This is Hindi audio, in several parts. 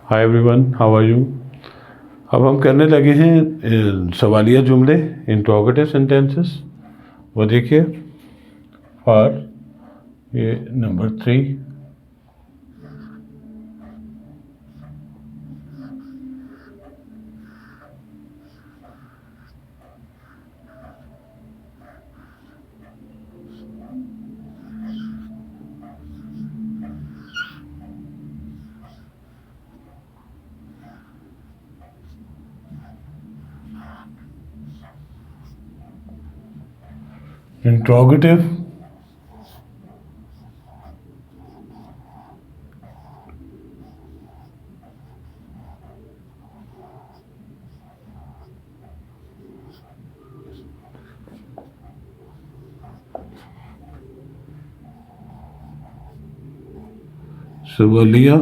Hi everyone, how are you. अब हम करने लगे हैं सवालिया जुमले, इंट्रोगेटिव सेंटेंसेस। वो देखिए, फॉर ये नंबर 3। इंट्रोगेटिव सवालिया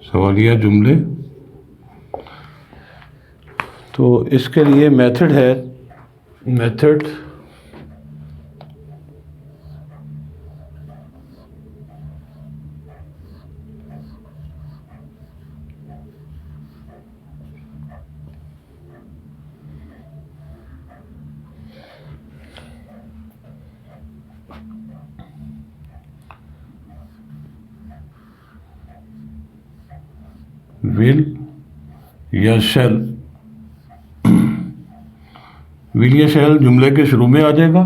सवालिया जुमले। तो इसके लिए मेथड है, मेथड विल या शैल। विल या शैल जुमले के शुरू में आ जाएगा,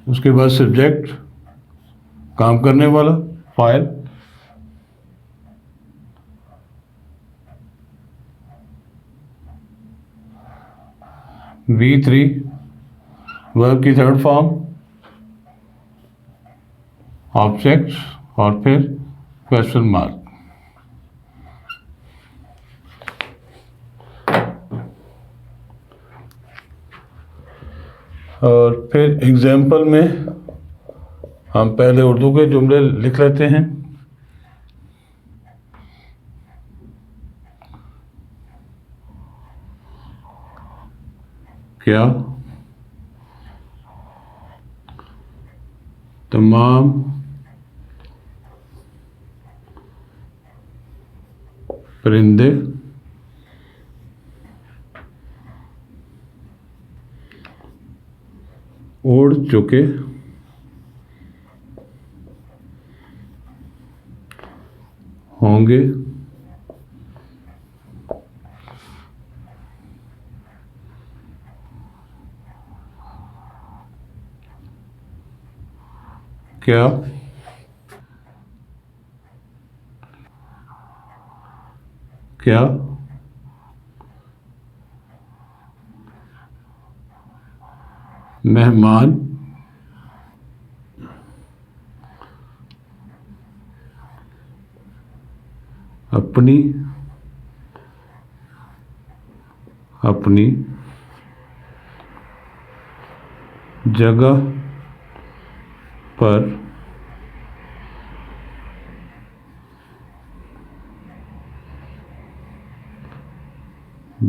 उसके बाद सब्जेक्ट, काम करने वाला, फाइल, V3 वर्ब की थर्ड फॉर्म, ऑब्जेक्ट्स और फिर क्वेश्चन मार्क। और फिर एग्जाम्पल में हम पहले उर्दू के जुमले लिख लेते हैं। क्या तमाम परिंदे उड़ चुके होंगे। क्या क्या मेहमान अपनी अपनी जगह पर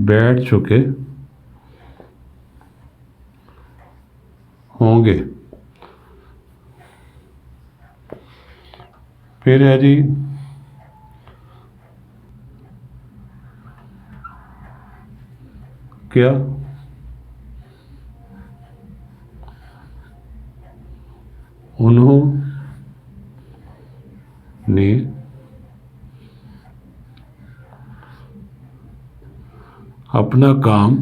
बैठ चुके होंगे। फिर है जी, क्या उन्होंने अपना काम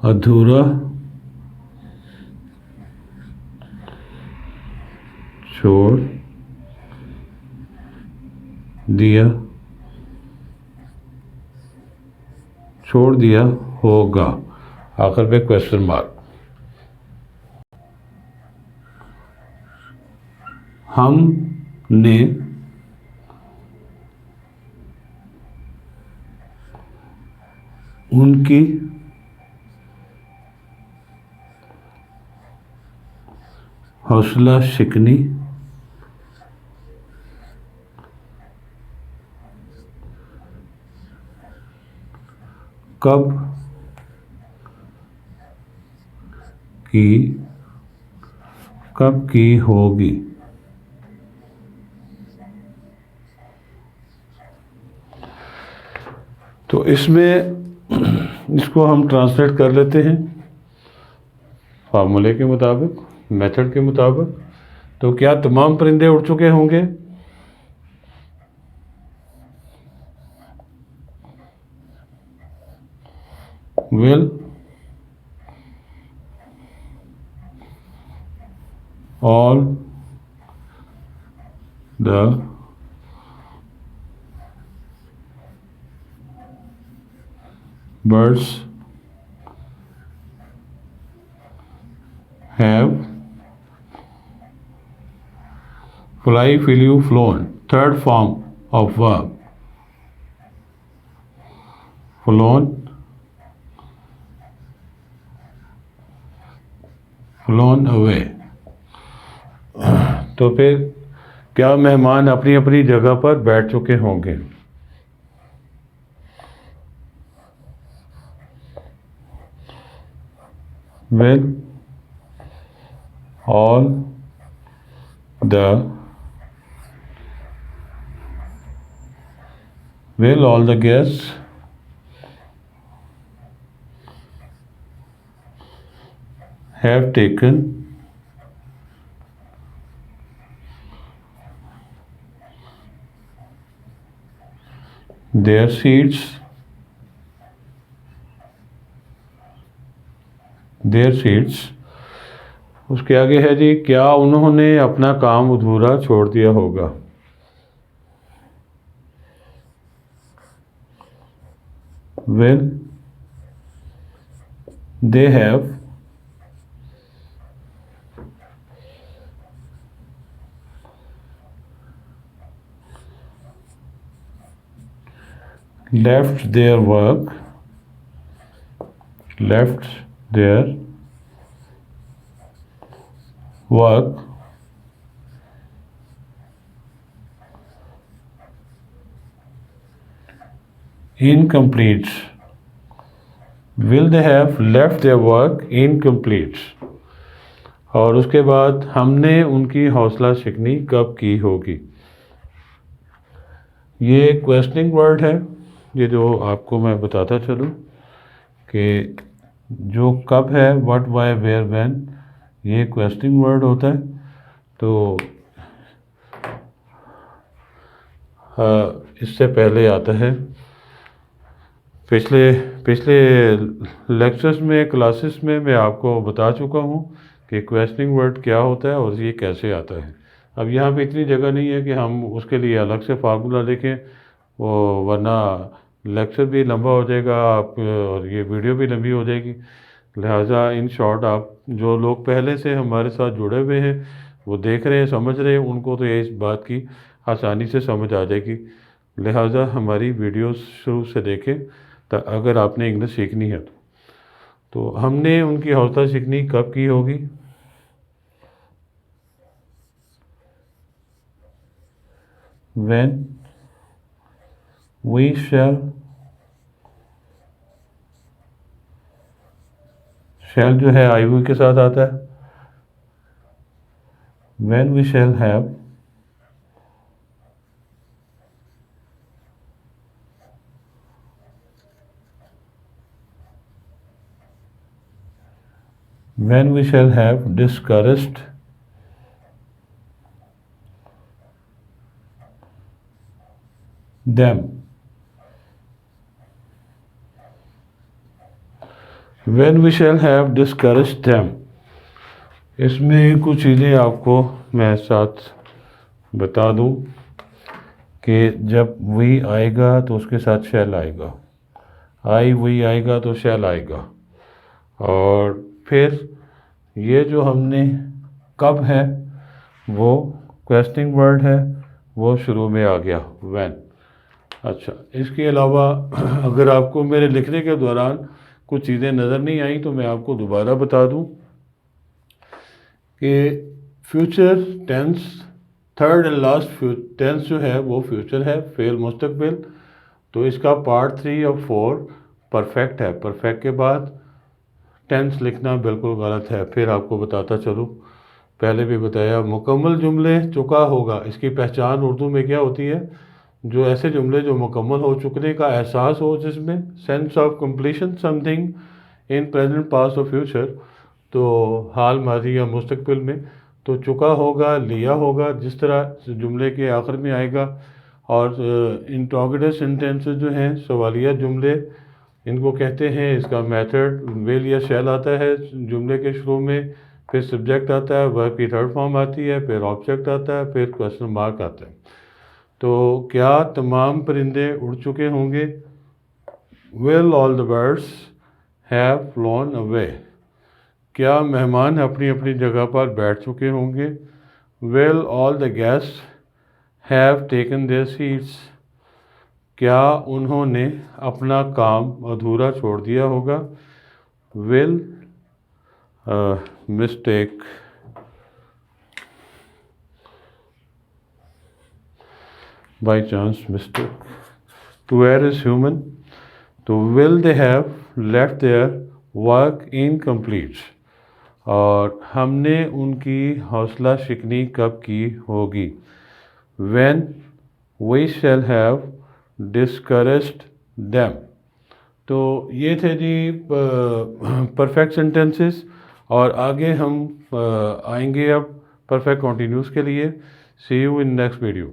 अधूरा छोड़ दिया होगा। आखिर में क्वेश्चन मार्क। हमने उनकी हौसला शिकनी कब की होगी। तो इसमें इसको हम ट्रांसलेट कर लेते हैं फार्मूले के मुताबिक, मेथड के मुताबिक। तो क्या तमाम परिंदे उड़ चुके होंगे? Will all the birds have fly, flew, flown? Third form of verb. Flown, flown away. तो फिर क्या मेहमान अपनी अपनी जगह पर बैठ चुके होंगे? Will all the guests have taken their seats उसके आगे है जी, क्या उन्होंने अपना काम अधूरा छोड़ दिया होगा? Will they have left their work incomplete? Will they have left their work incomplete? और उसके बाद हमने उनकी हौसला शिकनी कब की होगी? ये क्वेश्चनिंग वर्ड है, ये जो आपको मैं बताता चलूँ कि जो कब है, व्हाट, व्हाई, वेयर, व्हेन, ये क्वेश्चनिंग वर्ड होता है। तो इससे पहले आता है, पिछले लेक्चर्स में, क्लासेस में मैं आपको बता चुका हूँ कि क्वेश्चनिंग वर्ड क्या होता है और ये कैसे आता है। अब यहाँ पे इतनी जगह नहीं है कि हम उसके लिए अलग से फार्मूला लिखें, वो वरना लेक्चर भी लंबा हो जाएगा आप और ये वीडियो भी लंबी हो जाएगी। लिहाजा इन शॉर्ट आप जो लोग पहले से हमारे साथ जुड़े हुए हैं, वो देख रहे हैं, समझ रहे हैं, उनको तो ये इस बात की आसानी से समझ आ जाएगी। लिहाजा हमारी वीडियो शुरू से देखें अगर आपने इंग्लिश सीखनी है तो हमने उनकी हौसला सीखनी कब की होगी? When we shall जो है आई के साथ आता है। When we shall have discouraged them. When we shall have discouraged them. इसमें कुछ चीज़ें आपको मैं साथ बता दूं कि जब वी आएगा तो उसके साथ शैल आएगा, आई वी आएगा तो शैल आएगा, और फिर ये जो हमने कब है वो क्वेश्चनिंग वर्ड है, वो शुरू में आ गया व्हेन। अच्छा, इसके अलावा अगर आपको मेरे लिखने के दौरान कुछ चीज़ें नज़र नहीं आई तो मैं आपको दोबारा बता दूं कि future tense, third and last tense जो है वो फ्यूचर है, फेल मुस्तकबिल। तो इसका पार्ट 3 और 4 परफेक्ट है। परफेक्ट के बाद टेंस लिखना बिल्कुल गलत है। फिर आपको बताता चलूँ, पहले भी बताया, मुकम्मल जुमले चुका होगा, इसकी पहचान उर्दू में क्या होती है? जो ऐसे जुमले जो मुकम्मल हो चुकने का एहसास हो, जिसमें sense of completion something in present past और फ्यूचर, तो हाल माजी या मुस्तकबिल में, तो चुका होगा, लिया होगा, जिस तरह जुमले के आखिर में आएगा। और इंट्रोगेटिव सेंटेंसेस जो हैं, सवालिया जुमले, इनको कहते हैं, इसका मेथड विल या शैल आता है जुमले के शुरू में, फिर सब्जेक्ट आता है, वर्ब की थर्ड फॉर्म आती है, फिर ऑब्जेक्ट आता है, फिर क्वेश्चन मार्क आता है। तो क्या तमाम परिंदे उड़ चुके होंगे? Will all the birds have flown away. क्या मेहमान अपनी अपनी जगह पर बैठ चुके होंगे? Will all the guest have taken their seats. क्या उन्होंने अपना काम अधूरा छोड़ दिया होगा? Will mistake by chance mistake to err is human. तो will they have left their work incomplete. और हमने उनकी हौसला शिकनी कब की होगी? When we shall have discouraged them. तो ये थे जी परफेक्ट सेंटेंसेस। और आगे हम आएंगे अब परफेक्ट कॉन्टिन्यूस के लिए। सी यू इन नेक्स्ट वीडियो।